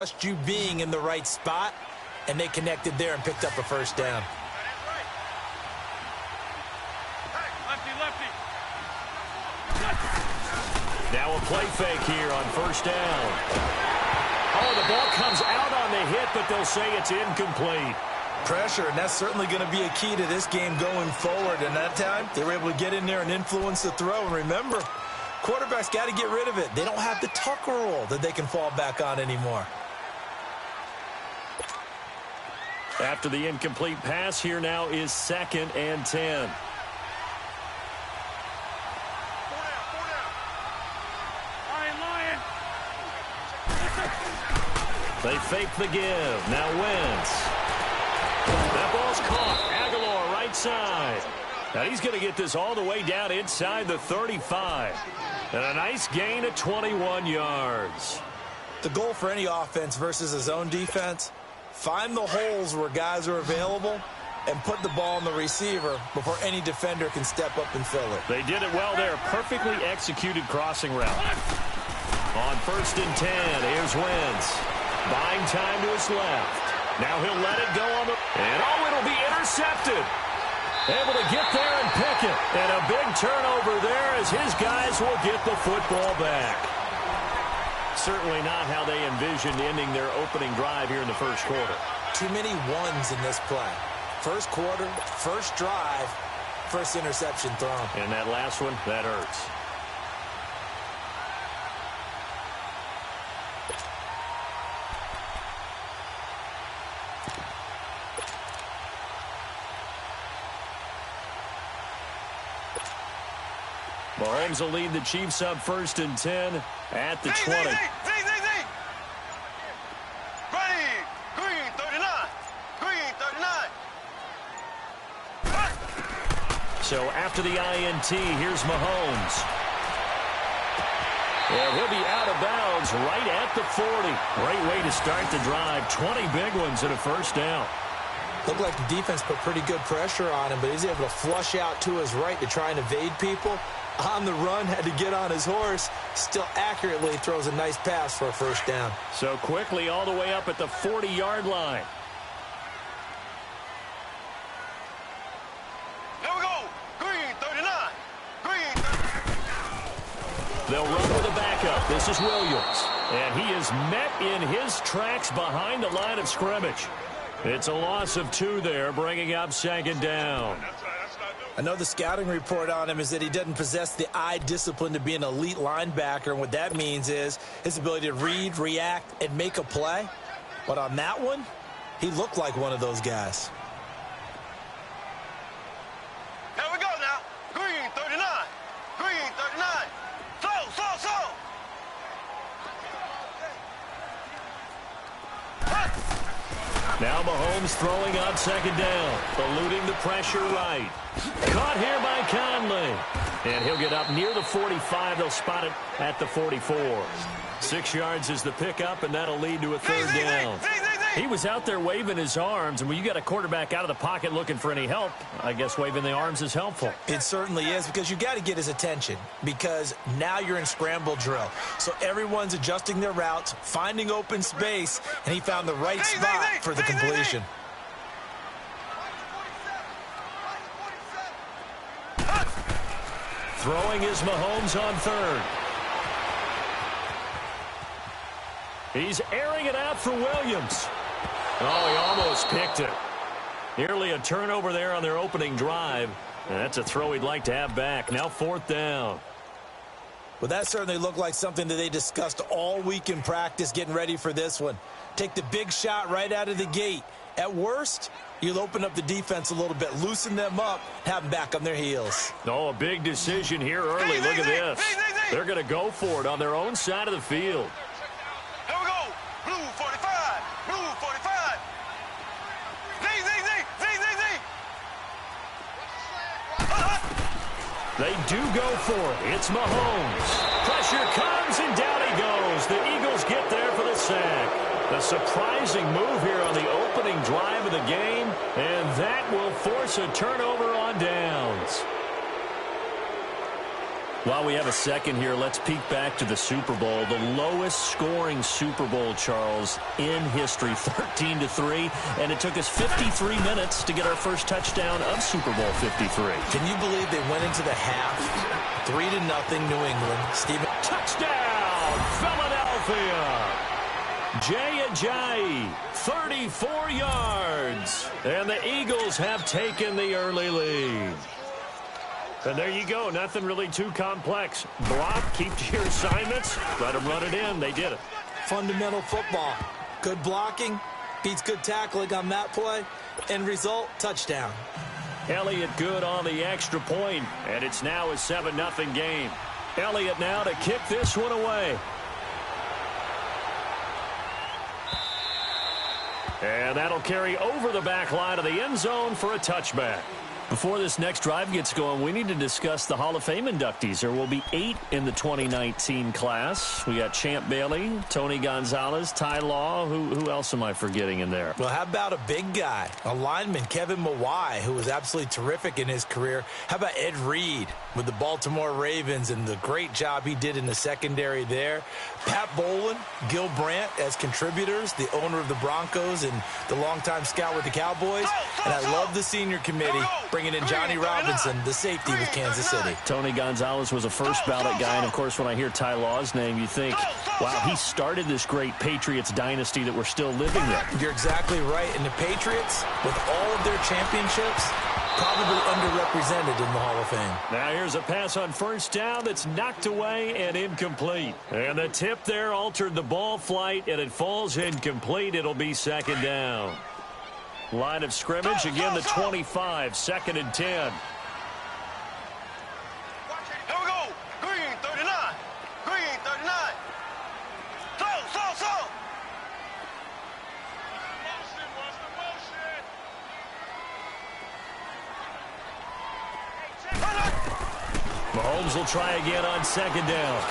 Just you being in the right spot, and they connected there and picked up a first down. Now a play fake here on first down. Oh, the ball comes out on the hit, but they'll say it's incomplete. Pressure, and that's certainly going to be a key to this game going forward. And that time, they were able to get in there and influence the throw. And remember, quarterbacks got to get rid of it. They don't have the Tucker rule that they can fall back on anymore. After the incomplete pass, here now is 2nd and 10. They fake the give. Now Wentz. That ball's caught. Aguilar right side. Now he's going to get this all the way down inside the 35. And a nice gain of 21 yards. The goal for any offense versus his own defense, find the holes where guys are available and put the ball on the receiver before any defender can step up and fill it. They did it well there. Perfectly executed crossing route. On 1st and 10, here's Wentz. Buying time to his left. Now he'll let it go on the... And it'll be intercepted. Able to get there and pick it. And a big turnover there as his guys will get the football back. Certainly not how they envisioned ending their opening drive here in the first quarter. Too many ones in this play. First quarter, first drive, first interception thrown. And that last one, that hurts. Mahomes will lead the Chiefs up 1st and 10 at the 20. So after the INT, here's Mahomes. Yeah, he'll be out of bounds right at the 40. Great way to start the drive. 20 big ones and a first down. Looked like the defense put pretty good pressure on him, but he's able to flush out to his right to try and evade people. On the run, had to get on his horse. Still accurately throws a nice pass for a first down. So quickly all the way up at the 40-yard line. There we go. Green 39. Green 39. They'll run with a backup. This is Williams. And he is met in his tracks behind the line of scrimmage. It's a loss of 2 there, bringing up 2nd down. I know the scouting report on him is that he doesn't possess the eye discipline to be an elite linebacker, and what that means is his ability to read, react, and make a play. But on that one, he looked like one of those guys. There we go now. Green 39. Green 39. Slow. Now Mahomes throwing on 2nd down, eluding the pressure right. Caught here by Conley. And he'll get up near the 45. They'll spot it at the 44. 6 yards is the pickup, and that'll lead to a 3rd down. He was out there waving his arms, and when you got a quarterback out of the pocket looking for any help, I guess waving the arms is helpful. It certainly is, because you got to get his attention, because now you're in scramble drill. So everyone's adjusting their routes, finding open space, and he found the right spot for the completion. Throwing is Mahomes on 3rd. He's airing it out for Williams. Oh, he almost picked it. Nearly a turnover there on their opening drive. And that's a throw he'd like to have back. Now 4th down. Well, that certainly looked like something that they discussed all week in practice getting ready for this one. Take the big shot right out of the gate. At worst, you'll open up the defense a little bit, loosen them up, have them back on their heels. Oh, a big decision here early. Look at this. They're going to go for it on their own side of the field. Here we go. Blue 45. Blue 45. They do go for it. It's Mahomes. Pressure comes, and down he goes. The Eagles get there for the sack. A surprising move here on the opening drive of the game, and that will force a turnover on downs. While we have a second here, let's peek back to the Super Bowl. The lowest scoring Super Bowl, Charles, in history, 13-3. And it took us 53 minutes to get our first touchdown of Super Bowl 53. Can you believe they went into the half, 3-0 New England? Steven. Touchdown, Philadelphia. Jay Ajayi, 34 yards. And the Eagles have taken the early lead. And there you go. Nothing really too complex. Block, keep to your assignments, let them run it in. They did it. Fundamental football. Good blocking beats good tackling on that play. End result, touchdown. Elliott good on the extra point, and it's now a 7-0 game. Elliott now to kick this one away. And that'll carry over the back line of the end zone for a touchback. Before this next drive gets going, we need to discuss the Hall of Fame inductees. There will be 8 in the 2019 class. We got Champ Bailey, Tony Gonzalez, Ty Law. Who else am I forgetting in there? Well, how about a big guy, a lineman, Kevin Mawai, who was absolutely terrific in his career. How about Ed Reed with the Baltimore Ravens and the great job he did in the secondary there. Pat Bowlen, Gil Brandt as contributors, the owner of the Broncos and the longtime scout with the Cowboys. And I love the senior committee bringing in Johnny Robinson, the safety with Kansas City. Tony Gonzalez was a first ballot guy, and of course when I hear Ty Law's name, you think, wow, he started this great Patriots dynasty that we're still living in. You're exactly right. And the Patriots, with all of their championships, probably underrepresented in the Hall of Fame. Now here's a pass on first down that's knocked away and incomplete. And the tip there altered the ball flight, and it falls incomplete. It'll be second down. Line of scrimmage, again the 25, 2nd and 10. Here we go. Green 39. Green 39. Slow. Mahomes will try again on second down.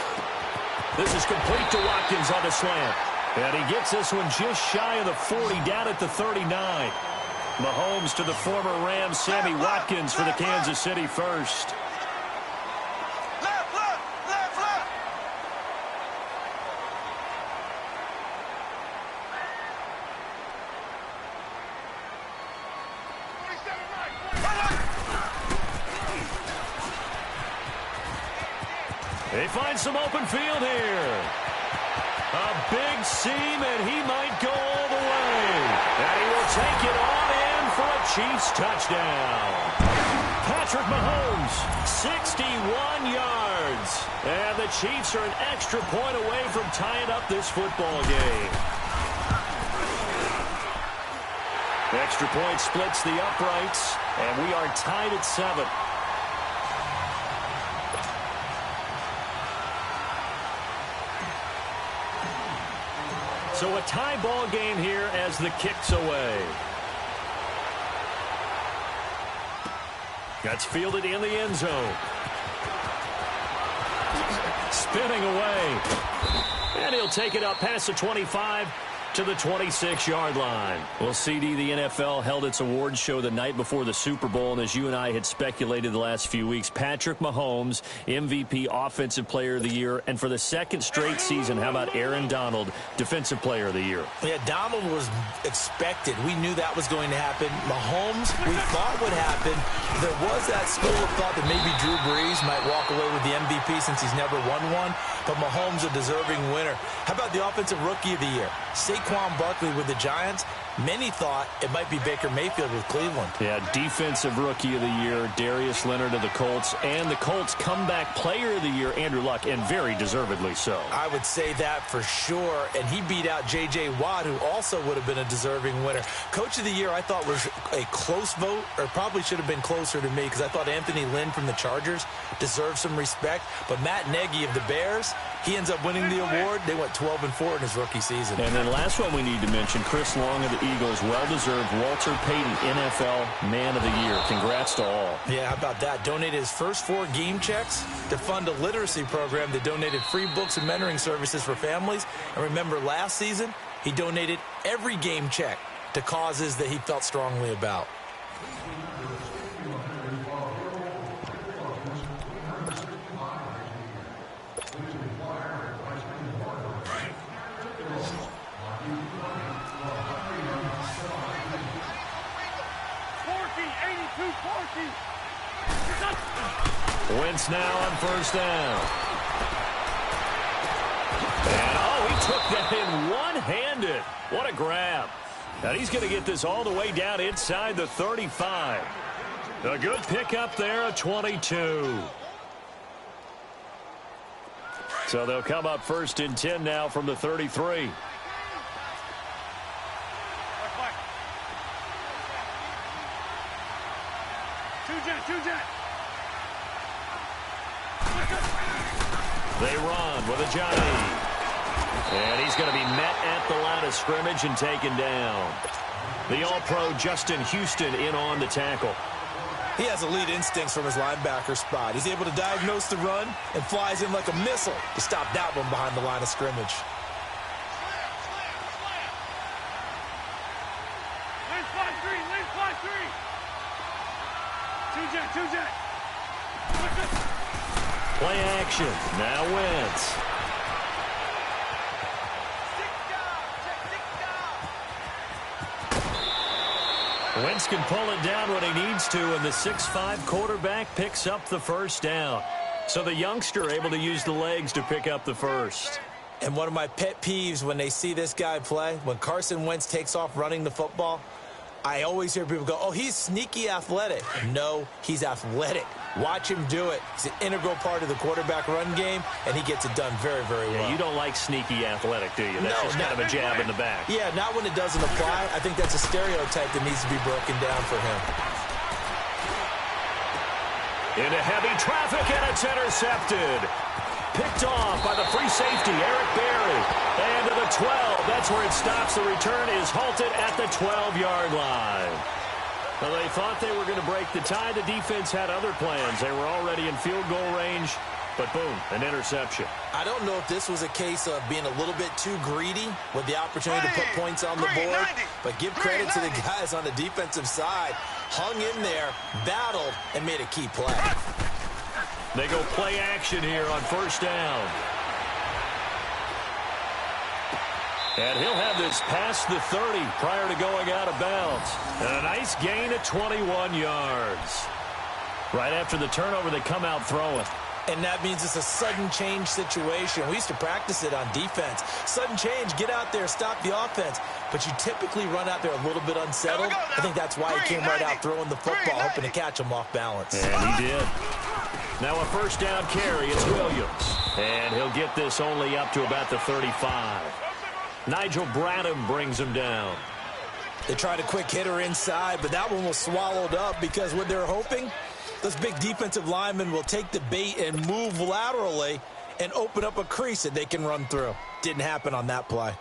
This is complete to Watkins on the slant. And he gets this one just shy of the 40, down at the 39. Mahomes to the former Rams, Sammy Watkins for the Kansas City first. Left. They find some open field here. A big seam, and he might go all the way. And he will take it on in for a Chiefs touchdown. Patrick Mahomes, 61 yards. And the Chiefs are an extra point away from tying up this football game. Extra point splits the uprights, and we are tied at 7. So a tie ball game here as the kick's away. That's fielded in the end zone. Spinning away. And he'll take it up past the 25 to the 26-yard line. Well, CD, the NFL held its awards show the night before the Super Bowl, and as you and I had speculated the last few weeks, Patrick Mahomes, MVP, Offensive Player of the Year, and for the second straight season, how about Aaron Donald, Defensive Player of the Year? Yeah, Donald was expected. We knew that was going to happen. Mahomes, we thought would happen. There was that school of thought that maybe Drew Brees might walk away with the MVP since he's never won one, but Mahomes a deserving winner. How about the Offensive Rookie of the Year? Saquon Barkley with the Giants. Many thought it might be Baker Mayfield with Cleveland. Yeah, Defensive Rookie of the Year, Darius Leonard of the Colts, and the Colts Comeback Player of the Year, Andrew Luck, and very deservedly so. I would say that for sure, and he beat out J.J. Watt, who also would have been a deserving winner. Coach of the Year, I thought was a close vote, or probably should have been closer to me, because I thought Anthony Lynn from the Chargers deserved some respect, but Matt Nagy of the Bears, he ends up winning the award. They went 12-4 in his rookie season. And then last one we need to mention, Chris Long of the Eagles, well-deserved Walter Payton NFL Man of the Year. Congrats to all. Yeah, how about that? Donated his first 4 game checks to fund a literacy program that donated free books and mentoring services for families. And remember, last season, he donated every game check to causes that he felt strongly about. Wentz now on first down. And, he took that in one-handed. What a grab. And he's going to get this all the way down inside the 35. A good pickup there, a 22. So they'll come up first and 10 now from the 33. They run with a Johnny. And he's going to be met at the line of scrimmage and taken down. The All-Pro Justin Houston in on the tackle. He has elite instincts from his linebacker spot. He's able to diagnose the run and flies in like a missile to stop that one behind the line of scrimmage. Play action. Now Wentz. Wentz can pull it down when he needs to, and the 6'5" quarterback picks up the first down. So the youngster able to use the legs to pick up the first. And one of my pet peeves when they see this guy play, when Carson Wentz takes off running the football, I always hear people go, oh, he's sneaky athletic. No, he's athletic. Watch him do it. He's an integral part of the quarterback run game, and he gets it done very, very well. Yeah, you don't like sneaky athletic, do you? That's just kind of a jab in the back. Yeah, not when it doesn't apply. I think that's a stereotype that needs to be broken down for him. Into heavy traffic, and it's intercepted. Picked off by the free safety, Eric Berry. And to the 12. That's where it stops. The return is halted at the 12-yard line. Well, they thought they were going to break the tie. The defense had other plans. They were already in field goal range, but boom, an interception. I don't know if this was a case of being a little bit too greedy with the opportunity to put points on the board, but give credit to the guys on the defensive side. Hung in there, battled, and made a key play. They go play action here on first down. And he'll have this past the 30 prior to going out of bounds. And a nice gain at 21 yards. Right after the turnover, they come out throwing. And that means it's a sudden change situation. We used to practice it on defense. Sudden change, get out there, stop the offense. But you typically run out there a little bit unsettled. I think that's why he came right out throwing the football, hoping to catch him off balance. And he did. Now a first down carry, it's Williams. And he'll get this only up to about the 35. Nigel Bradham brings him down. They tried a quick hitter inside, but that one was swallowed up because what they're hoping, those big defensive linemen will take the bait and move laterally and open up a crease that they can run through. Didn't happen on that play.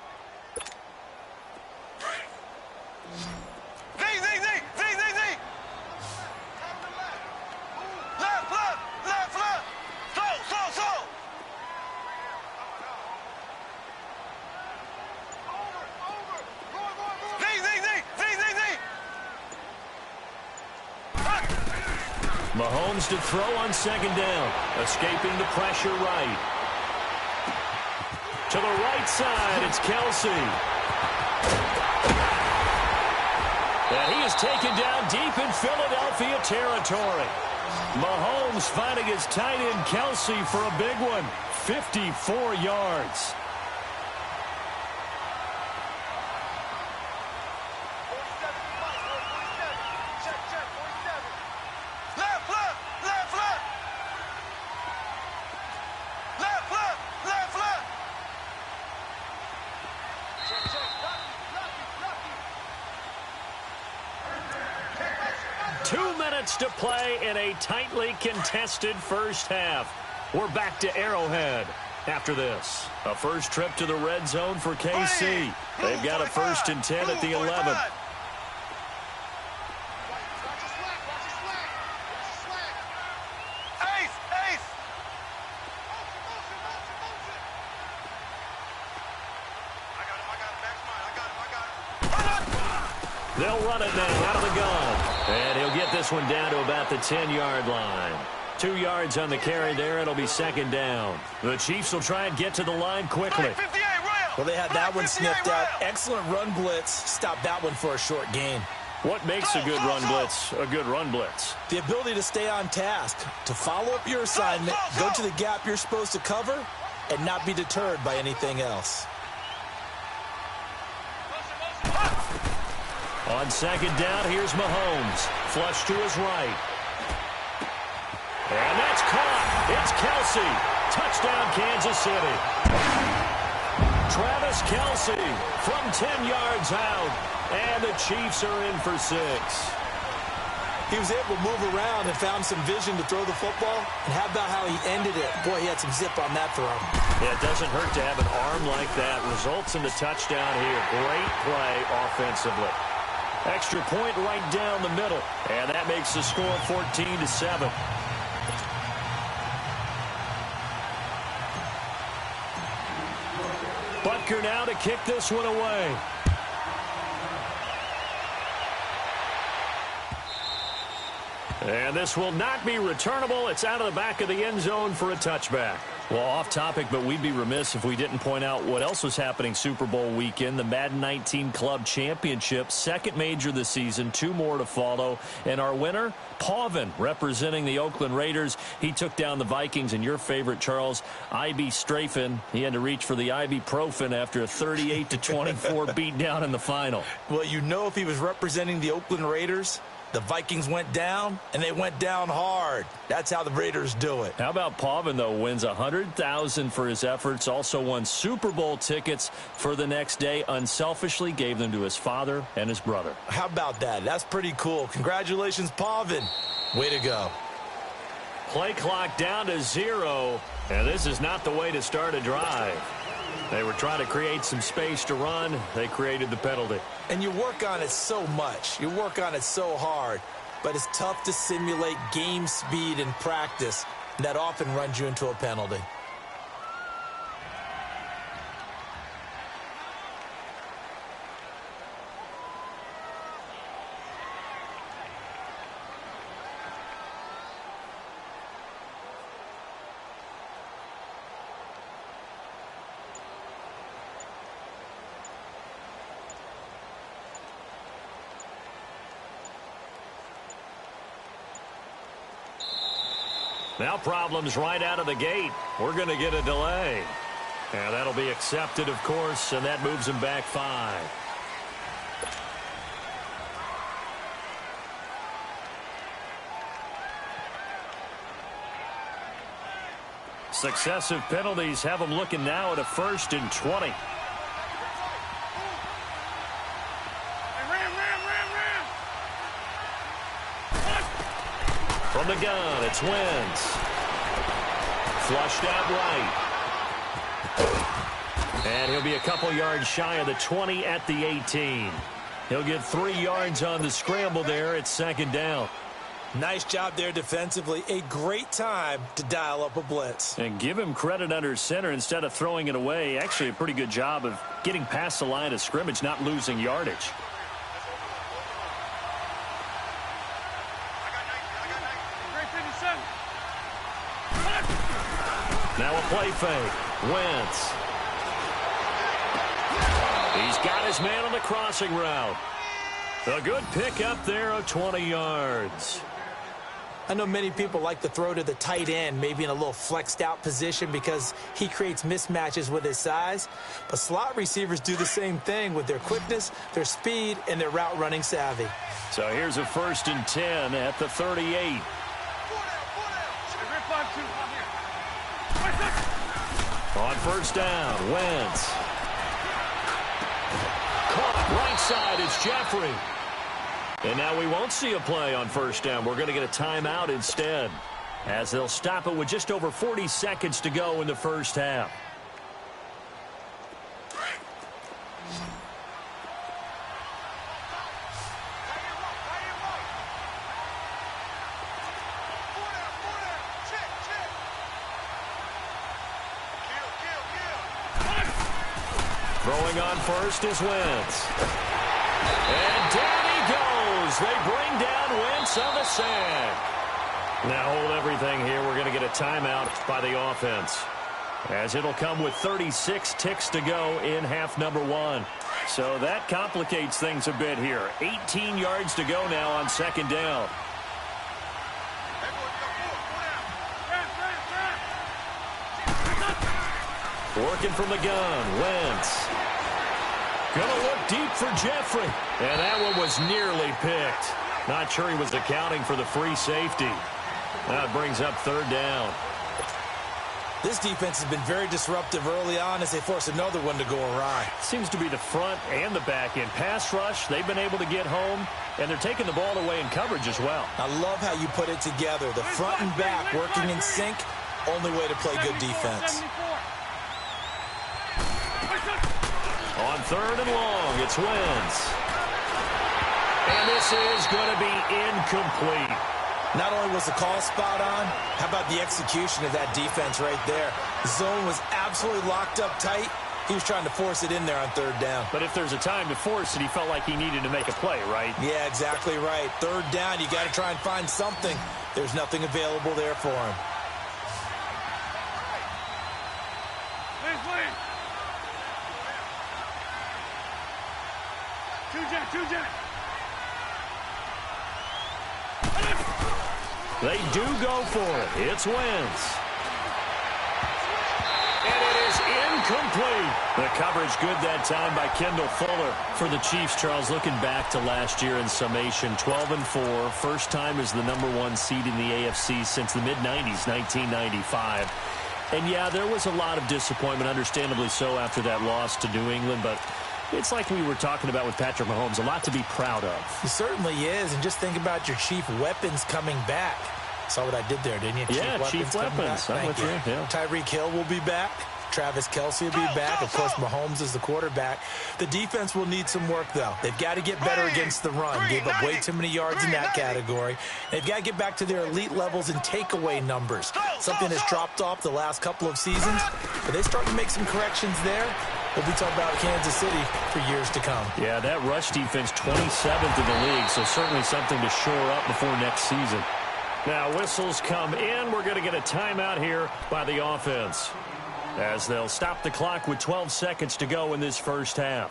Mahomes to throw on second down. Escaping the pressure right. To the right side, it's Kelsey. And he is taken down deep in Philadelphia territory. Mahomes finding his tight end Kelsey for a big one. 54 yards. To play in a tightly contested first half. We're back to Arrowhead after this. A first trip to the red zone for KC. They've got a first and 10 at the 11. They'll run it now out of the gun. And he'll get this one down to about the 10-yard line. 2 yards on the carry there. It'll be second down. The Chiefs will try and get to the line quickly. Well, they had that one sniffed out. Excellent run blitz. Stopped that one for a short gain. What makes a good run blitz a good run blitz? The ability to stay on task, to follow up your assignment, go to the gap you're supposed to cover, and not be deterred by anything else. On second down, here's Mahomes. Flush to his right. And that's caught. It's Kelsey. Touchdown, Kansas City. Travis Kelsey from 10 yards out. And the Chiefs are in for 6. He was able to move around and found some vision to throw the football. And how about how he ended it? Boy, he had some zip on that throw. Yeah, it doesn't hurt to have an arm like that. Results in the touchdown here. Great play offensively. Extra point right down the middle. And that makes the score 14-7. Butker now to kick this one away. And this will not be returnable. It's out of the back of the end zone for a touchback. Well, off topic, but we'd be remiss if we didn't point out what else was happening Super Bowl weekend. The Madden 19 Club Championship, second major this season, 2 more to follow. And our winner, Pavin, representing the Oakland Raiders. He took down the Vikings, and your favorite, Charles, IB Strafen. He had to reach for the ibuprofen after a 38-24 beatdown in the final. Well, you know, if he was representing the Oakland Raiders, the Vikings went down, and they went down hard. That's how the Raiders do it. How about Pavin, though, wins $100,000 for his efforts, also won Super Bowl tickets for the next day, unselfishly gave them to his father and his brother. How about that? That's pretty cool. Congratulations, Pavin. Way to go. Play clock down to 0, and this is not the way to start a drive. They were trying to create some space to run. They created the penalty. And you work on it so much. You work on it so hard. But it's tough to simulate game speed in practice. That often runs you into a penalty. Now problems right out of the gate. We're going to get a delay. And that'll be accepted, of course, and that moves him back 5. Successive penalties have him looking now at a 1st and 20. From the gun, it's Wentz. Flushed out right. And he'll be a couple yards shy of the 20 at the 18. He'll get 3 yards on the scramble there at 2nd down. Nice job there defensively. A great time to dial up a blitz. And give him credit under center instead of throwing it away. Actually, a pretty good job of getting past the line of scrimmage, not losing yardage. Now a play fake. Wentz. He's got his man on the crossing route. A good pickup there of 20 yards. I know many people like to throw to the tight end, maybe in a little flexed out position because he creates mismatches with his size. But slot receivers do the same thing with their quickness, their speed, and their route running savvy. So here's a 1st and 10 at the 38. On 1st down, Wentz. Caught right side, it's Jeffrey. And now we won't see a play on 1st down. We're going to get a timeout instead, as they'll stop it with just over 40 seconds to go in the 1st half. Throwing on 1st is Wentz. And down he goes. They bring down Wentz on the sack. Now hold everything here. We're going to get a timeout by the offense. as it'll come with 36 ticks to go in half number one. So that complicates things a bit here. 18 yards to go now on second down. Working from the gun, Wentz. Gonna look deep for Jeffrey. And that one was nearly picked. Not sure he was accounting for the free safety. That brings up third down. This defense has been very disruptive early on as they force another one to go awry. Seems to be the front and the back end. Pass rush, they've been able to get home, and they're taking the ball away in coverage as well. I love how you put it together. The front and back working in sync, only way to play good defense. On third and long, it's Wentz. And this is going to be incomplete. Not only was the call spot on, how about the execution of that defense right there? The zone was absolutely locked up tight. He was trying to force it in there on third down. But if there's a time to force it, he felt like he needed to make a play, right? Yeah, exactly right. Third down, you got to try and find something. There's nothing available there for him. They do go for it. It's Wentz. And it is incomplete. The coverage good that time by Kendall Fuller. For the Chiefs, Charles, looking back to last year in summation, 12-4. First time as the #1 seed in the AFC since the mid-90s, 1995. And, yeah, there was a lot of disappointment, understandably so, after that loss to New England. But it's like we were talking about with Patrick Mahomes, a lot to be proud of. He certainly is. And just think about your chief weapons coming back. Saw what I did there, didn't you? Yeah, chief weapons. I'm with you. Yeah. Tyreek Hill will be back. Travis Kelce will be back. Of course, Mahomes is the quarterback. The defense will need some work, though. They've got to get better against the run. Gave up way too many yards in that category. They've got to get back to their elite levels in takeaway numbers. Something has dropped off the last couple of seasons. But they start to make some corrections there. We'll be talking about Kansas City for years to come. Yeah, that rush defense, 27th in the league, so certainly something to shore up before next season. Now, whistles come in. We're going to get a timeout here by the offense, as they'll stop the clock with 12 seconds to go in this first half.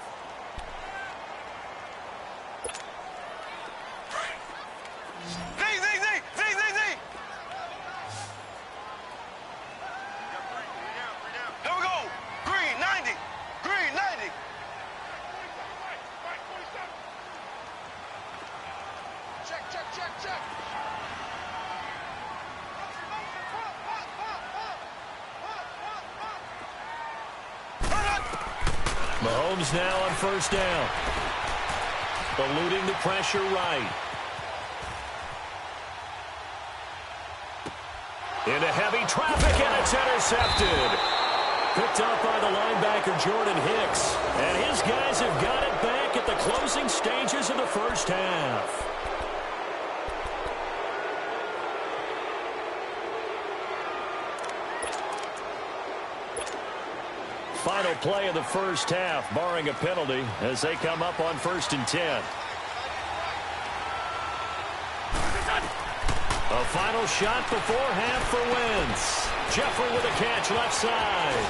Here we go. Green, 90. Green, 90. Check. Mahomes now on first down. Eluding the pressure right. Into heavy traffic, and it's intercepted. Picked up by the linebacker, Jordan Hicks. And his guys have got it back at the closing stages of the first half. Final play of the first half, barring a penalty, as they come up on 1st and 10. A final shot before half for Wentz. Jeffrey with a catch left side.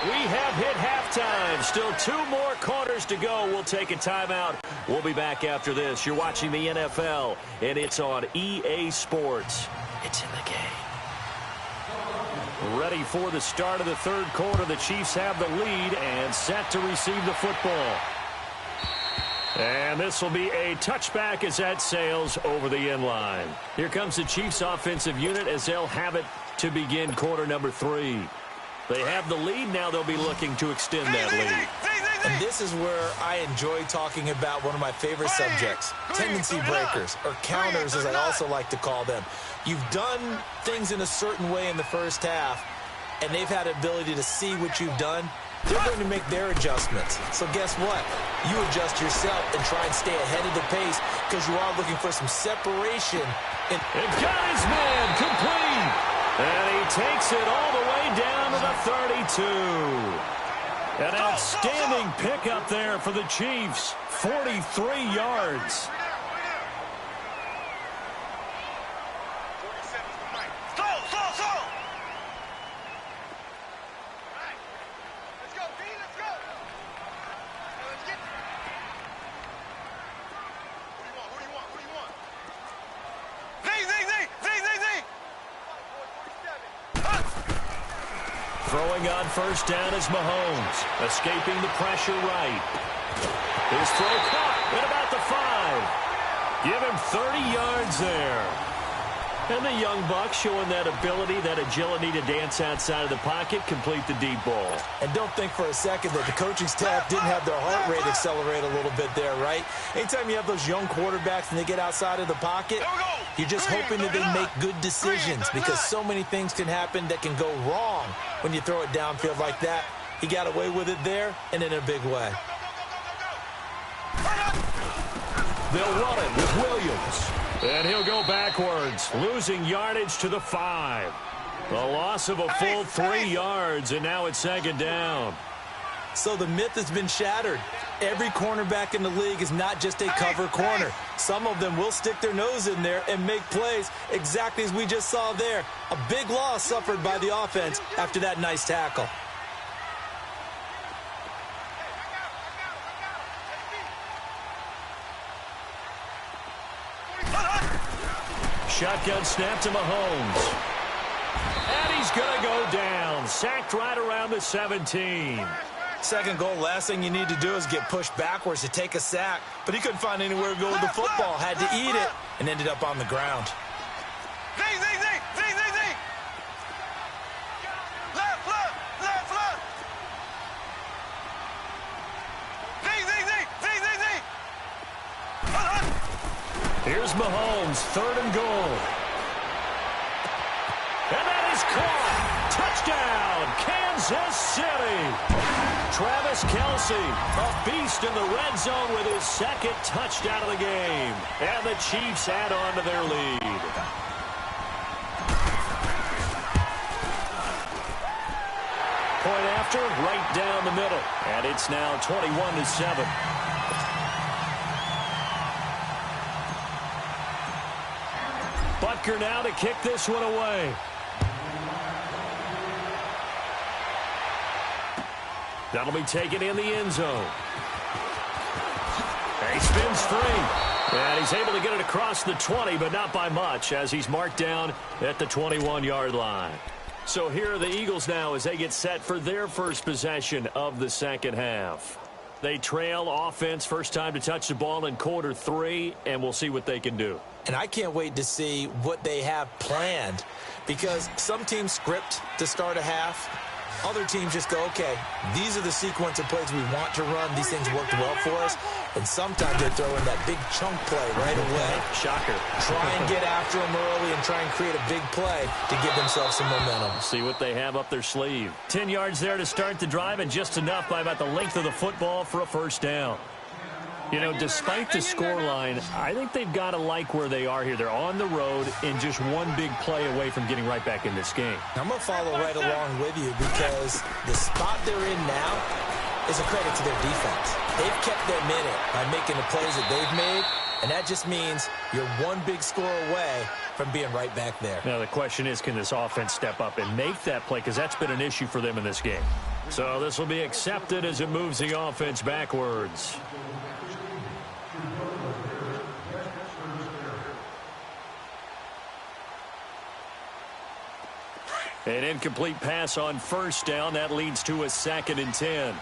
We have hit halftime. Still 2 more quarters to go. We'll take a timeout. We'll be back after this. You're watching the NFL, and it's on EA Sports. It's in the game. Ready for the start of the third quarter. The Chiefs have the lead and set to receive the football. And this will be a touchback as that sails over the end line. Here comes the Chiefs offensive unit as they'll have it to begin quarter number 3. They have the lead. Now they'll be looking to extend that lead. And this is where I enjoy talking about one of my favorite subjects, tendency breakers, or counters as I also like to call them. You've done things in a certain way in the first half, and they've had the ability to see what you've done. They're going to make their adjustments. So guess what? You adjust yourself and try and stay ahead of the pace because you are looking for some separation. And got his man complete. And he takes it all the way down to the 32. An outstanding pickup there for the Chiefs. 43 yards. Throwing on first down is Mahomes. Escaping the pressure right. His throw caught at about the 5. Give him 30 yards there. And the young buck showing that ability, that agility to dance outside of the pocket, complete the deep ball. And don't think for a second that the coaching staff didn't have their heart rate accelerate a little bit there, right? Anytime you have those young quarterbacks and they get outside of the pocket, you're just hoping that they make good decisions because so many things can happen that can go wrong when you throw it downfield like that. He got away with it there and in a big way. They'll run it with Williams. And he'll go backwards, losing yardage to the 5. A loss of a full 3 yards, and now it's second down. So the myth has been shattered. Every cornerback in the league is not just a cover corner. Some of them will stick their nose in there and make plays exactly as we just saw there. A big loss suffered by the offense after that nice tackle. Shotgun snap to Mahomes. And he's going to go down. Sacked right around the 17. Second goal, last thing you need to do is get pushed backwards to take a sack. But he couldn't find anywhere to go with the football. Had to eat it and ended up on the ground. Here's Mahomes, 3rd and goal. And that is caught. Touchdown, Kansas City. Travis Kelce, a beast in the red zone with his 2nd touchdown of the game. And the Chiefs add on to their lead. Point after, right down the middle. And it's now 21-7. Butker now to kick this one away. That'll be taken in the end zone. And he spins free. And he's able to get it across the 20, but not by much, as he's marked down at the 21-yard line. So here are the Eagles now as they get set for their first possession of the second half. They trail offense, first time to touch the ball in quarter 3, and we'll see what they can do. And I can't wait to see what they have planned because some teams script to start a half. Other teams just go, okay, these are the sequence of plays we want to run. These things worked well for us. And sometimes they throw in that big chunk play right away. Shocker. Try and get after them early and try and create a big play to give themselves some momentum. See what they have up their sleeve. 10 yards there to start the drive and just enough by about the length of the football for a first down. You know, despite the scoreline, I think they've got to like where they are here. They're on the road and just one big play away from getting right back in this game. I'm going to follow right along with you because the spot they're in now is a credit to their defense. They've kept their minute by making the plays that they've made, and that just means you're one big score away from being right back there. Now, the question is, can this offense step up and make that play? Because that's been an issue for them in this game. So this will be accepted as it moves the offense backwards. An incomplete pass on first down. That leads to a 2nd and 10.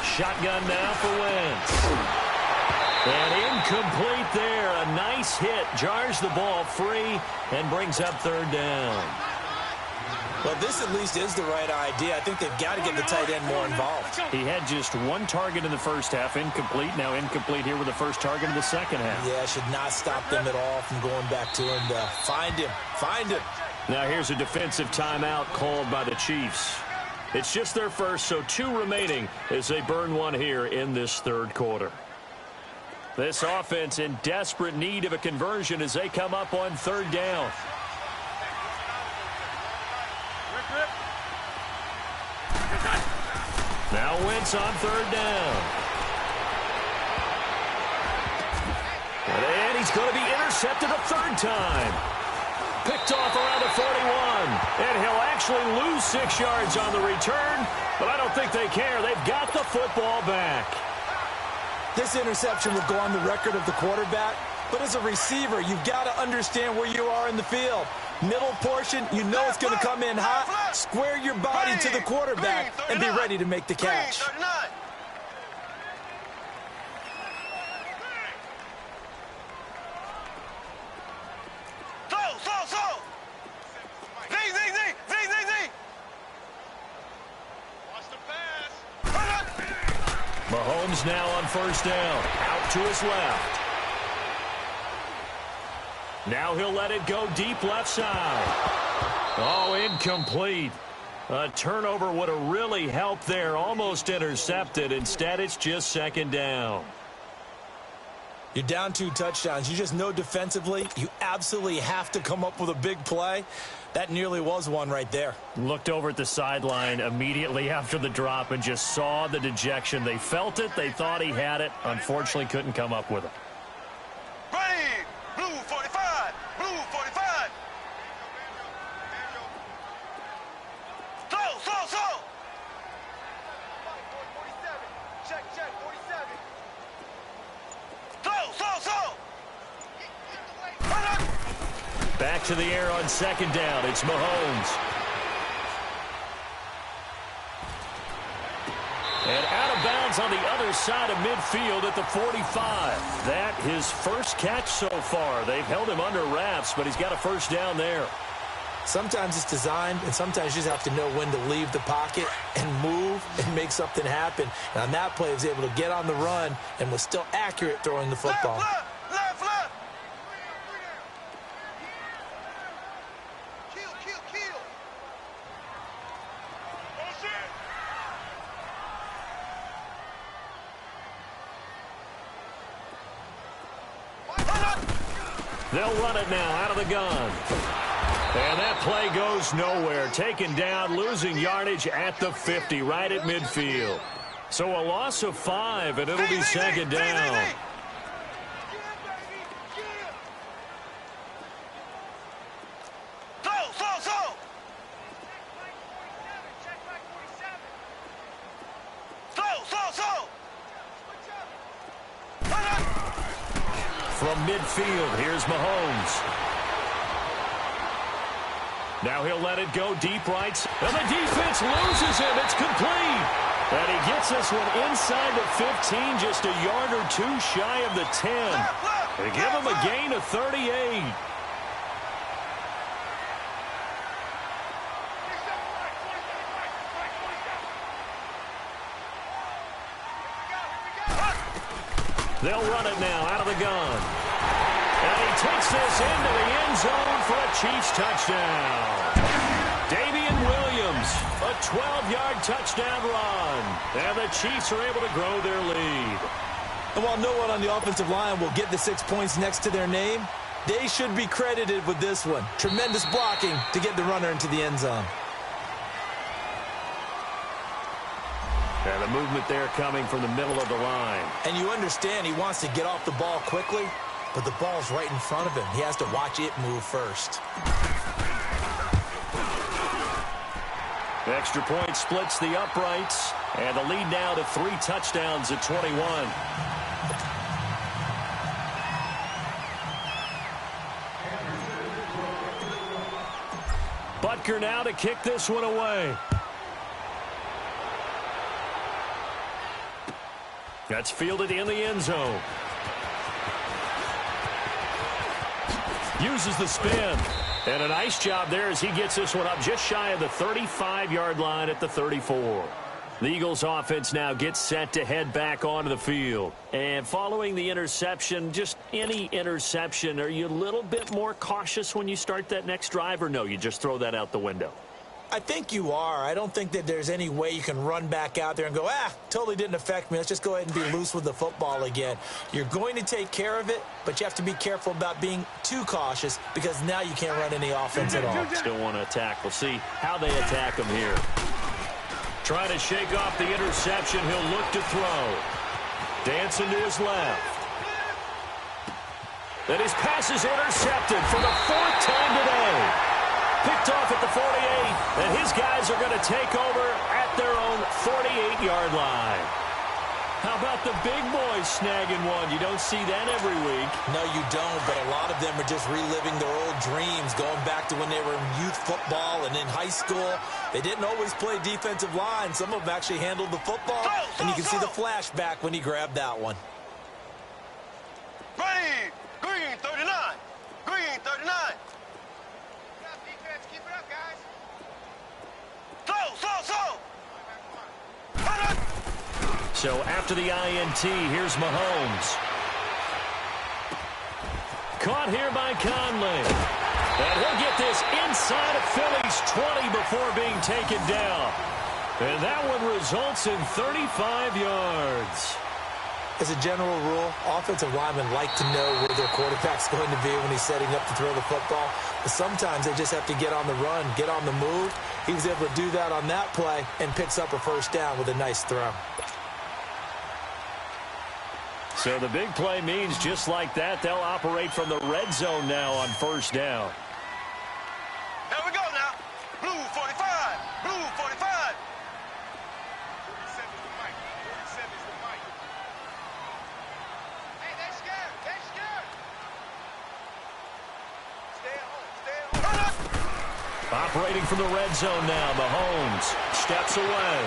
Shotgun now for Wentz. And incomplete there. A nice hit. Jars the ball free and brings up 3rd down. Well, this at least is the right idea. I think they've got to get the tight end more involved. He had just one target in the first half, incomplete. Now incomplete here with the first target of the second half. Yeah, should not stop them at all from going back to him to find him. Find him. Now here's a defensive timeout called by the Chiefs. It's just their first, so 2 remaining as they burn one here in this 3rd quarter. This offense in desperate need of a conversion as they come up on 3rd down. Now Wentz on 3rd down. And he's going to be intercepted a 3rd time. Picked off around the 41. And he'll actually lose 6 yards on the return, but I don't think they care. They've got the football back. This interception will go on the record of the quarterback But as a receiver, you've got to understand where you are in the field. Middle portion, you know it's going to come in hot. Square your body to the quarterback and be ready to make the catch. Mahomes now on first down. Out to his left. Now he'll let it go deep left side. Oh, incomplete. A turnover would have really helped there. Almost intercepted. Instead, it's just second down. You're down 2 touchdowns. You just know defensively you absolutely have to come up with a big play. That nearly was one right there. Looked over at the sideline immediately after the drop and just saw the dejection. They felt it. They thought he had it. Unfortunately, couldn't come up with it. Ready, blue 45, blue 45. Slow. 47. Check, 47. Slow. Back to the air on second down. It's Mahomes. And out of bounds on the other side of midfield at the 45. That his first catch so far. They've held him under wraps, but he's got a first down there. Sometimes it's designed, and sometimes you just have to know when to leave the pocket and move and make something happen. And on that play, he was able to get on the run and was still accurate throwing the football. Left. Kill. They'll run it now out of the gun. And that play goes nowhere. Taken down, losing yardage at the 50, right at midfield. So a loss of 5, and it'll be second down. From midfield, here's Mahomes. Now he'll let it go deep right. And the defense loses him. It's complete. And he gets this one inside the 15, just a yard or 2 shy of the 10. They give him a gain of 38. They'll run it now out of the gun. And he takes this into the end zone for a Chiefs touchdown. Damian Williams, a 12-yard touchdown run. And the Chiefs are able to grow their lead. And while no one on the offensive line will get the 6 points next to their name, they should be credited with this one. Tremendous blocking to get the runner into the end zone. And the movement there coming from the middle of the line. And you understand he wants to get off the ball quickly, but the ball's right in front of him. He has to watch it move first. The extra point splits the uprights, and the lead now to 3 touchdowns at 21. Butker now to kick this one away. That's fielded in the end zone. Uses the spin. And a nice job there as he gets this one up just shy of the 35-yard line at the 34. The Eagles offense now gets set to head back onto the field. And following the interception, just any interception, are you a little bit more cautious when you start that next drive, or no, you just throw that out the window? I think you are. I don't think that there's any way you can run back out there and go, totally didn't affect me. Let's just go ahead and be loose with the football again. You're going to take care of it, but you have to be careful about being too cautious because now you can't run any offense at all. Still want to attack. We'll see how they attack him here. Trying to shake off the interception. He'll look to throw. Dancing to his left. And his pass is intercepted for the 4th time today. Picked off at the 48, and his guys are going to take over at their own 48-yard line. How about the big boys snagging one? You don't see that every week. No, you don't, but a lot of them are just reliving their old dreams, going back to when they were in youth football and in high school. They didn't always play defensive line. Some of them actually handled the football, and you can see the flashback when he grabbed that one. Ready. Green 39. Green 39. Defense, keep it up, guys. Slow. So after the INT, here's Mahomes. Caught here by Conley. And he'll get this inside of Philly's 20 before being taken down. And that one results in 35 yards. As a general rule, offensive linemen like to know where their quarterback's going to be when he's setting up to throw the football. But sometimes they just have to get on the run, get on the move. He was able to do that on that play and picks up a first down with a nice throw. So the big play means just like that, they'll operate from the red zone now on first down. There we go now. Blue 45. Blue 45. 47 is the mic. 47 is the mic. Hey, they're scared. They're scared. Stay at home. Operating from the red zone now, Mahomes steps away.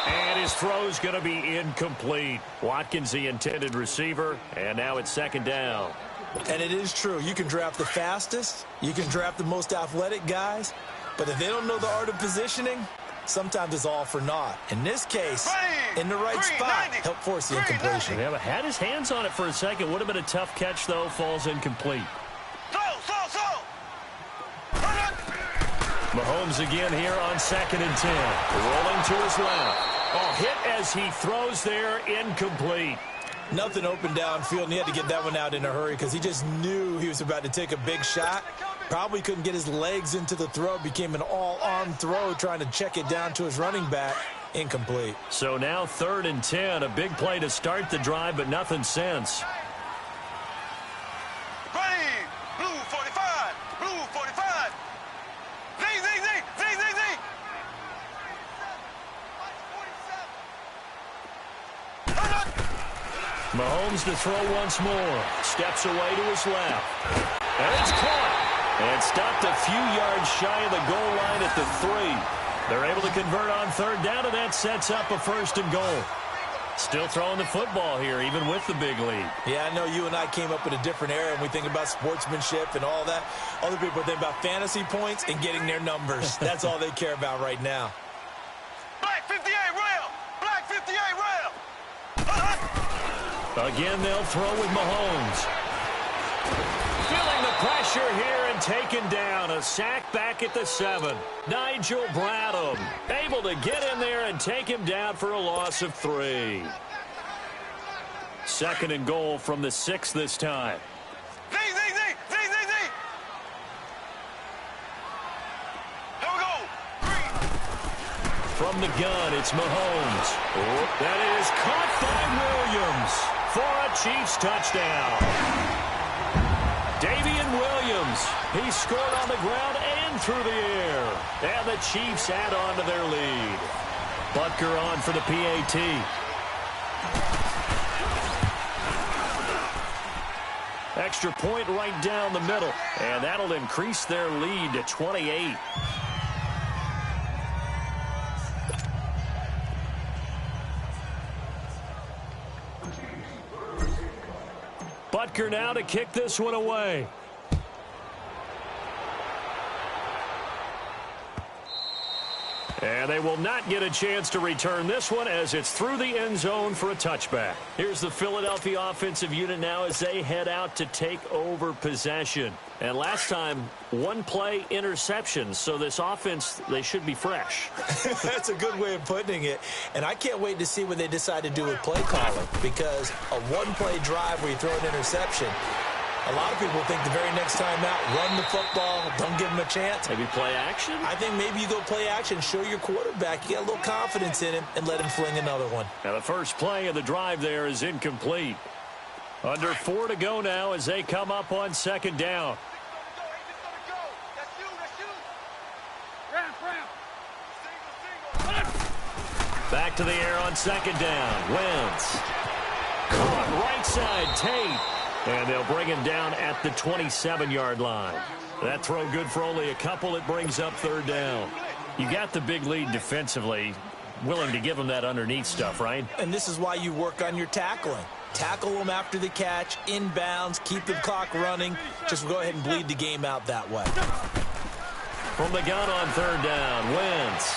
And his throw's going to be incomplete. Watkins, the intended receiver, and now it's second down. And it is true. You can draft the fastest. You can draft the most athletic guys. But if they don't know the art of positioning, sometimes it's all for naught. In this case, in the right spot, help force the incompletion. Yeah, but had his hands on it for a second. Would have been a tough catch, though. Falls incomplete. Slow. Mahomes again here on 2nd and 10. Rolling to his left. Oh, hit as he throws there, incomplete. Nothing open downfield, and he had to get that one out in a hurry because he just knew he was about to take a big shot. Probably couldn't get his legs into the throw. Became an all-arm throw trying to check it down to his running back. Incomplete. So now 3rd and 10. A big play to start the drive, but nothing since. Ready. Blue 45. Blue 45. Z. Mahomes to throw once more. Steps away to his left. And it's caught. And stopped a few yards shy of the goal line at the 3. They're able to convert on 3rd down, and that sets up a 1st and goal. Still throwing the football here, even with the big lead. Yeah, I know you and I came up in a different era, and we think about sportsmanship and all that. Other people think about fantasy points and getting their numbers. That's all they care about right now. Black 58 rail. Black 58 rail. Again, they'll throw with Mahomes. Feeling the pressure here and taken down. A sack back at the 7. Nigel Bradham able to get in there and take him down for a loss of 3. 2nd and goal from the 6 this time. Z. Here we go. From the gun, it's Mahomes. That is caught by Williams for a Chiefs touchdown. Davian Williams, he scored on the ground and through the air. And the Chiefs add on to their lead. Butker on for the PAT. Extra point right down the middle. And that'll increase their lead to 28. Butker now to kick this one away. And they will not get a chance to return this one as it's through the end zone for a touchback. Here's the Philadelphia offensive unit now as they head out to take over possession. And last time, one play interception. So this offense, they should be fresh. That's a good way of putting it. And I can't wait to see what they decide to do with play calling, because a one-play drive where you throw an interception, a lot of people think the very next time out, run the football, don't give him a chance. Maybe play action? I think maybe you go play action, show your quarterback you got a little confidence in him, and let him fling another one. Now the first play of the drive there is incomplete. Under 4 to go now as they come up on 2nd down. Back to the air on second down. Wentz. Caught right side Tate. And they'll bring him down at the 27-yard line. That throw good for only a couple. It brings up third down. You got the big lead defensively. Willing to give them that underneath stuff, right? And this is why you work on your tackling. Tackle them after the catch, inbounds, keep the clock running. Just go ahead and bleed the game out that way. From the gun on third down, Wentz.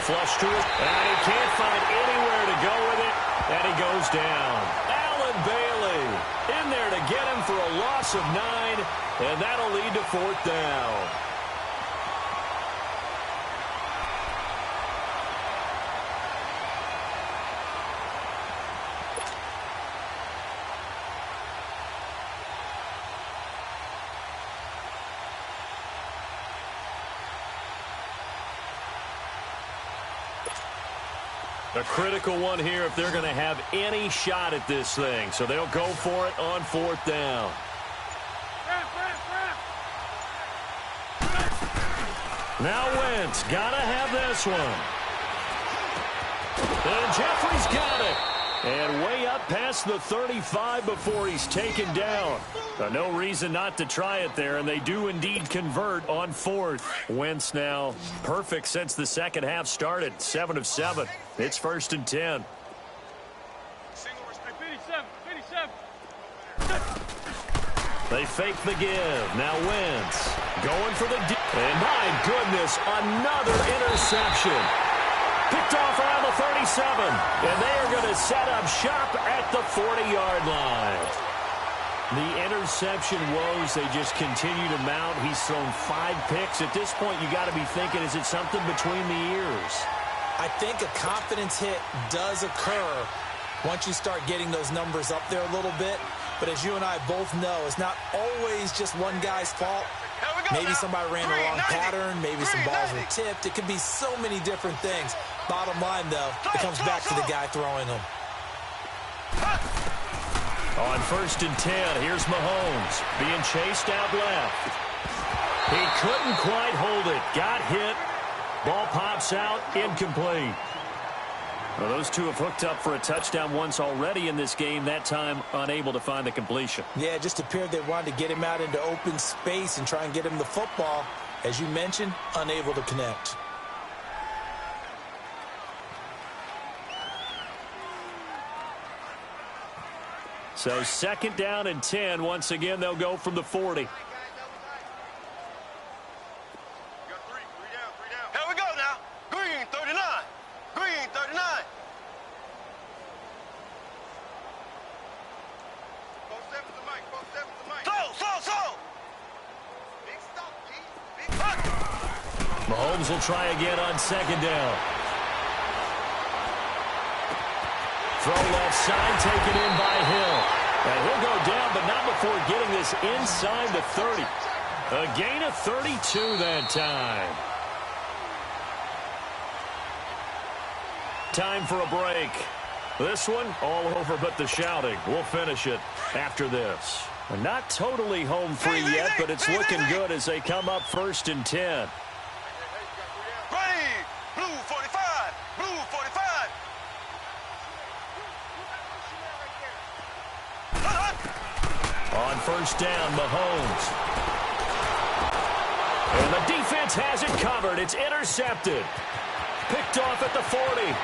Flush to it, and he can't find anywhere to go with it, and he goes down. Allen Bailey in there to get him for a loss of 9, and that'll lead to fourth down. A critical one here if they're going to have any shot at this thing. So they'll go for it on fourth down. Now Wentz got to have this one. And Jeffrey's got it. And way up past the 35 before he's taken down. No reason not to try it there, and they do indeed convert on fourth. Wentz now perfect since the second half started. 7 of 7. It's first and 10. They fake the give. Now Wentz going for the deep. And my goodness, another interception. Picked off around the 37. And they are going to set up shop at the 40-yard line. The interception woes, they just continue to mount. He's thrown 5 picks. At this point, you got to be thinking, is it something between the ears? I think a confidence hit does occur once you start getting those numbers up there a little bit. But as you and I both know, it's not always just one guy's fault. Maybe somebody ran the wrong pattern. Maybe some balls were tipped. It could be so many different things. Bottom line, though, it comes back to the guy throwing them. On first and 10, here's Mahomes being chased out left. He couldn't quite hold it. Got hit. Ball pops out, incomplete. Well, those two have hooked up for a touchdown once already in this game, that time unable to find the completion. Yeah, it just appeared they wanted to get him out into open space and try and get him the football. As you mentioned, unable to connect. So second down and 10. Once again, they'll go from the 40. Mahomes will try again on second down. Throw left side, taken in by Hill. And he'll go down, but not before getting this inside the 30. A gain of 32 that time. Time for a break. This one, all over but the shouting. We'll finish it after this. Not totally home free yet, but it's looking good as they come up first and 10. Blue 45, blue 45. On first down, Mahomes. And the defense has it covered. It's intercepted. Picked off at the 40.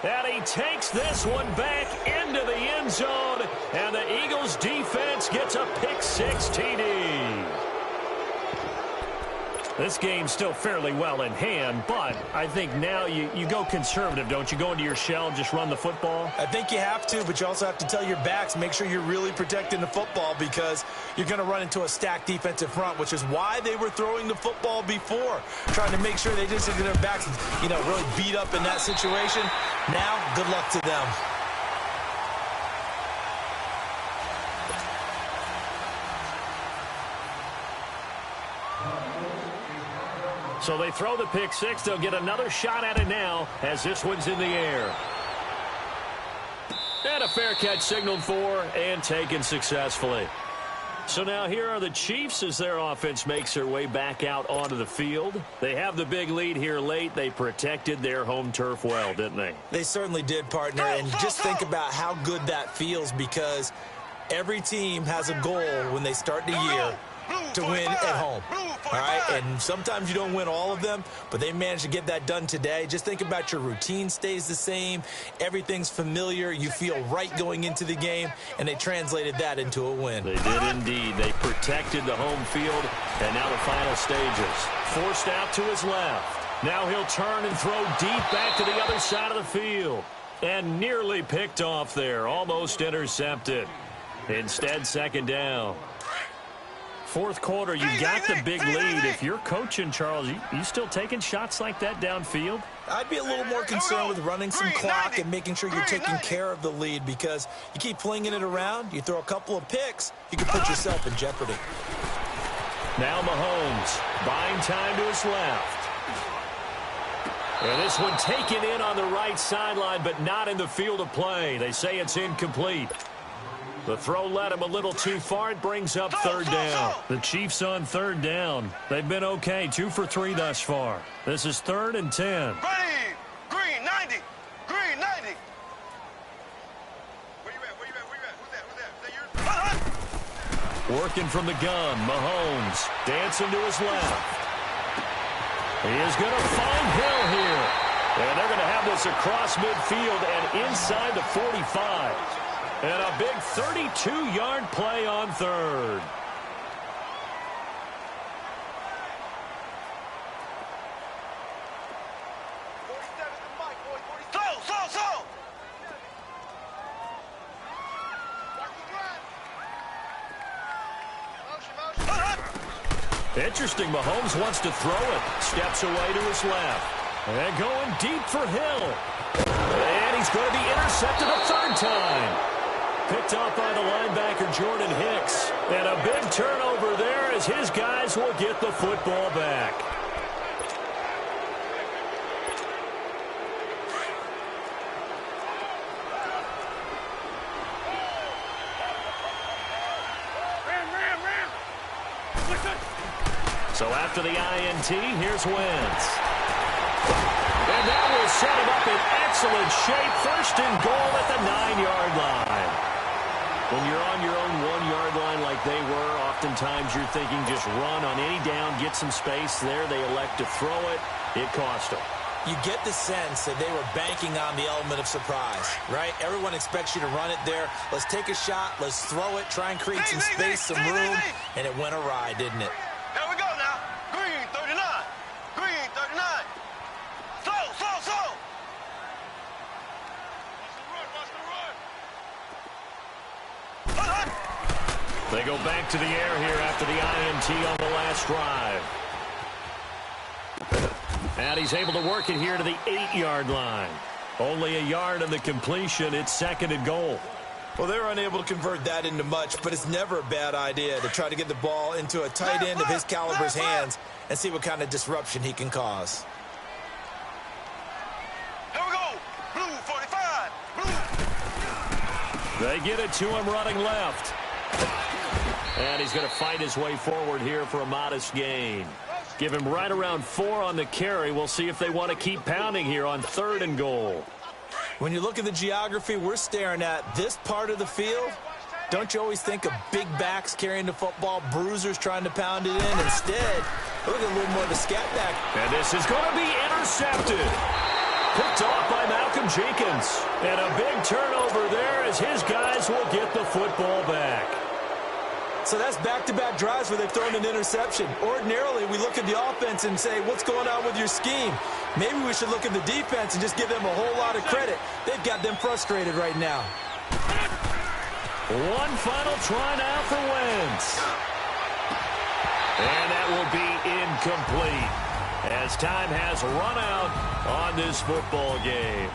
And he takes this one back into the end zone. And the Eagles defense gets a pick-6 TD. This game's still fairly well in hand, but I think now you go conservative, don't you? Go into your shell and just run the football? I think you have to, but you also have to tell your backs, make sure you're really protecting the football because you're going to run into a stacked defensive front, which is why they were throwing the football before, trying to make sure they just get their backs, really beat up in that situation. Now, good luck to them. So they throw the pick-6. They'll get another shot at it now as this one's in the air. And a fair catch signaled for and taken successfully. So now here are the Chiefs as their offense makes their way back out onto the field. They have the big lead here late. They protected their home turf well, didn't they? They certainly did, partner. And just think about how good that feels, because every team has a goal when they start the year to win at home. All right, and sometimes you don't win all of them, but they managed to get that done today. Just think about your routine stays the same. Everything's familiar. You feel right going into the game, and they translated that into a win. They did indeed. They protected the home field, and now the final stages. Forced out to his left. Now he'll turn and throw deep back to the other side of the field. And nearly picked off there. Almost intercepted. Instead, second down. Fourth quarter, you got the big lead. If you're coaching, Charles, you still taking shots like that downfield? I'd be a little more concerned with running some clock and making sure you're taking care of the lead, because you keep flinging it around, you throw a couple of picks, you can put yourself in jeopardy. Now Mahomes, buying time to his left. And this one taken in on the right sideline, but not in the field of play. They say it's incomplete. The throw led him a little too far. It brings up third down. The Chiefs on third down. They've been okay, 2 for 3 thus far. This is 3rd and 10. Ready. Green 90. Green 90. Where you at? Where you at? Where you at? Who's that? Is that yours? Working from the gun, Mahomes dancing to his left. He is going to find Hill here. And they're going to have this across midfield and inside the 45. And a big 32-yard play on third. Slow. Interesting, Mahomes wants to throw it. Steps away to his left. And going deep for Hill. And he's going to be intercepted a third time. Picked off by the linebacker, Jordan Hicks. And a big turnover there as his guys will get the football back. So after the INT, here's Wentz. And that will set him up in excellent shape. First and goal at the 9-yard line. When you're on your own 1-yard line like they were, oftentimes you're thinking just run on any down, get some space there. They elect to throw it. It cost them. You get the sense that they were banking on the element of surprise, right? Everyone expects you to run it there. Let's take a shot. Let's throw it. Try and create some space, some room. And it went awry, didn't it? Here we go now. Green 39. Green 39. Slow. Watch the run. They go back to the air here after the INT on the last drive. And he's able to work it here to the 8-yard line. Only a yard on the completion. It's second and goal. Well, they were unable to convert that into much, but it's never a bad idea to try to get the ball into a tight end of his caliber's hands and see what kind of disruption he can cause. Here we go. Blue 45. Blue. They get it to him running left. And he's going to fight his way forward here for a modest gain. Give him right around 4 on the carry. We'll see if they want to keep pounding here on 3rd and goal. When you look at the geography we're staring at, this part of the field, don't you always think of big backs carrying the football, bruisers trying to pound it in? Instead, look at a little more of the scat back. And this is going to be intercepted. Picked off by Malcolm Jenkins. And a big turnover there as his guys will get the football back. So that's back-to-back drives where they've thrown an interception. Ordinarily, we look at the offense and say, what's going on with your scheme? Maybe we should look at the defense and just give them a whole lot of credit. They've got them frustrated right now. One final try now for Wentz. And that will be incomplete as time has run out on this football game.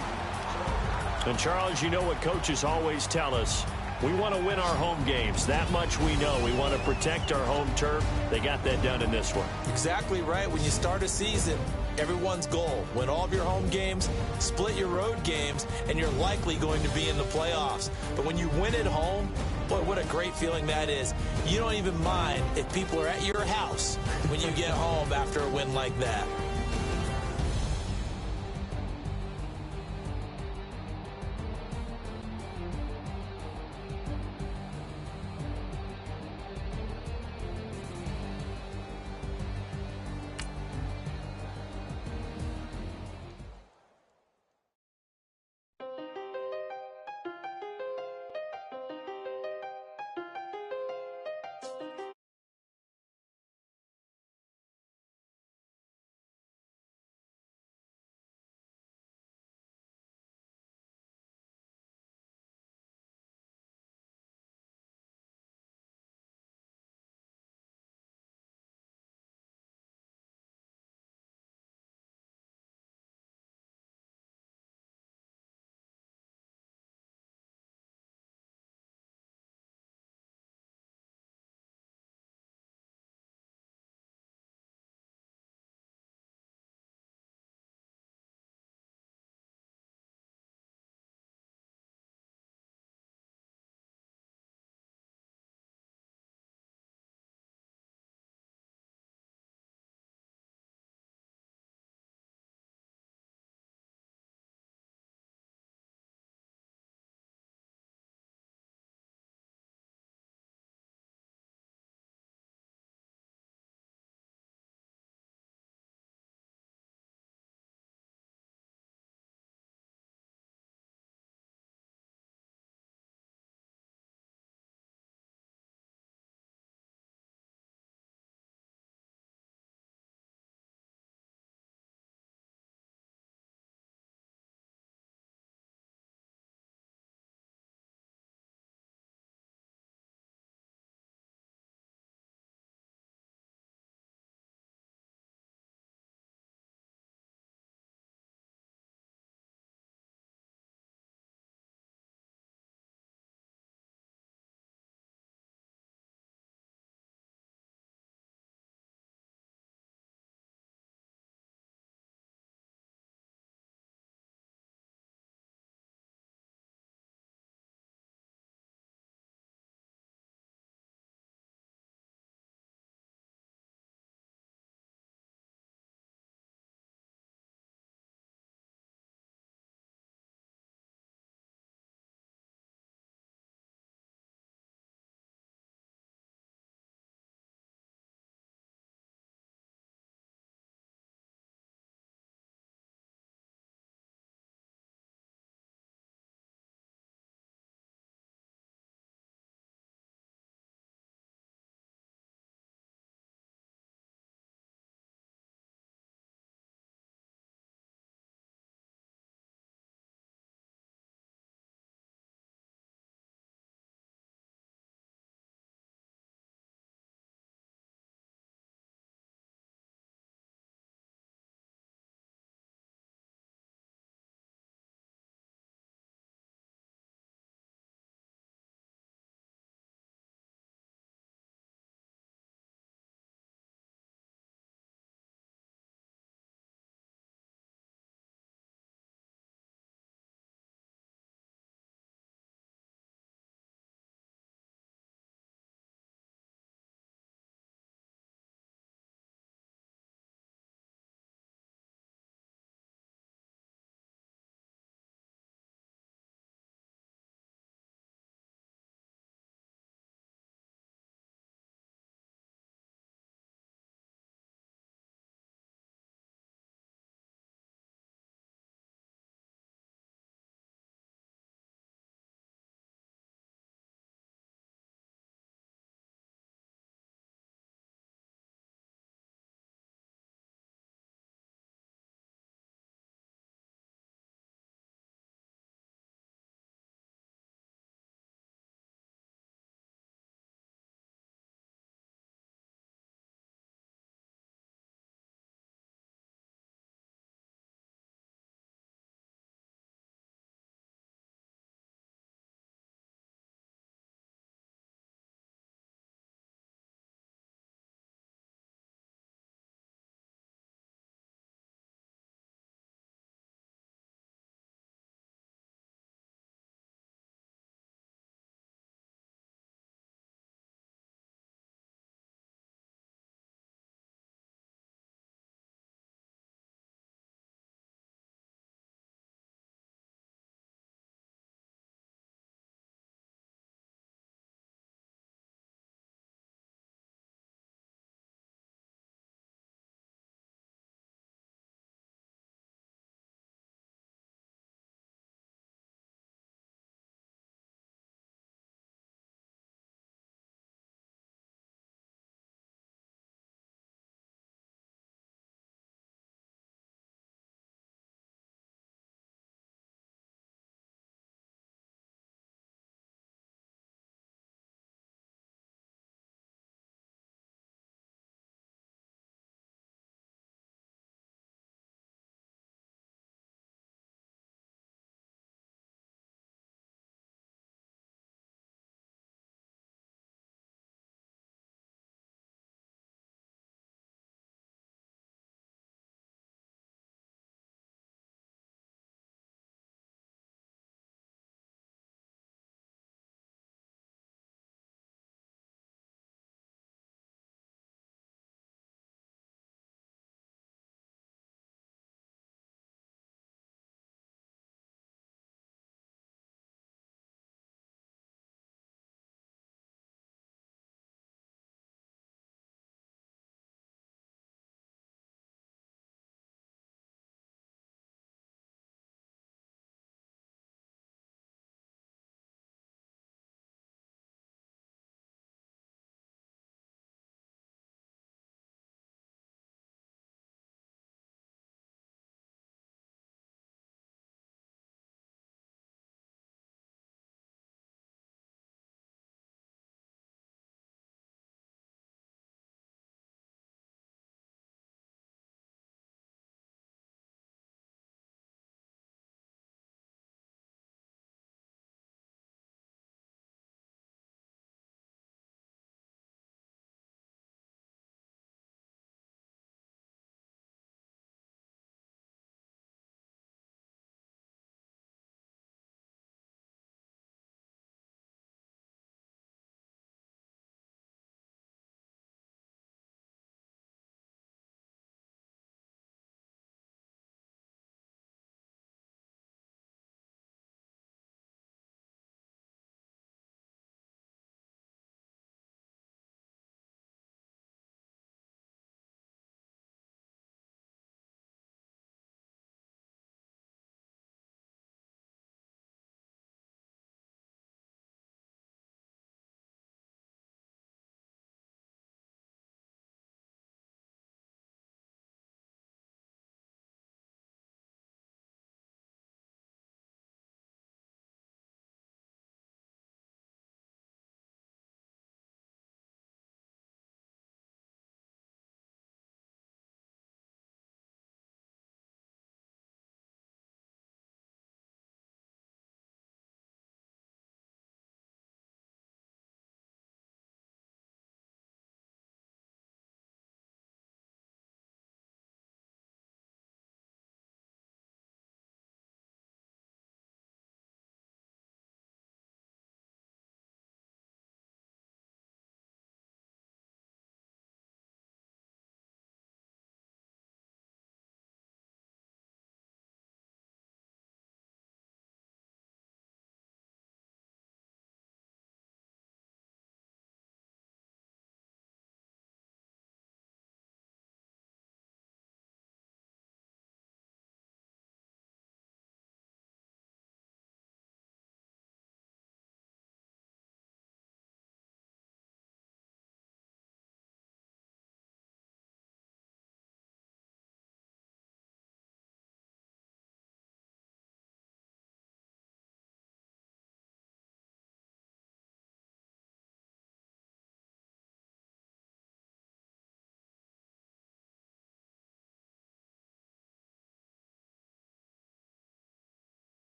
And, Charles, you know what coaches always tell us. We want to win our home games. That much we know. We want to protect our home turf. They got that done in this one. Exactly right. When you start a season, everyone's goal, win all of your home games, split your road games, and you're likely going to be in the playoffs. But when you win at home, Boy, what a great feeling that is. You don't even mind if people are at your house when you get home after a win like that.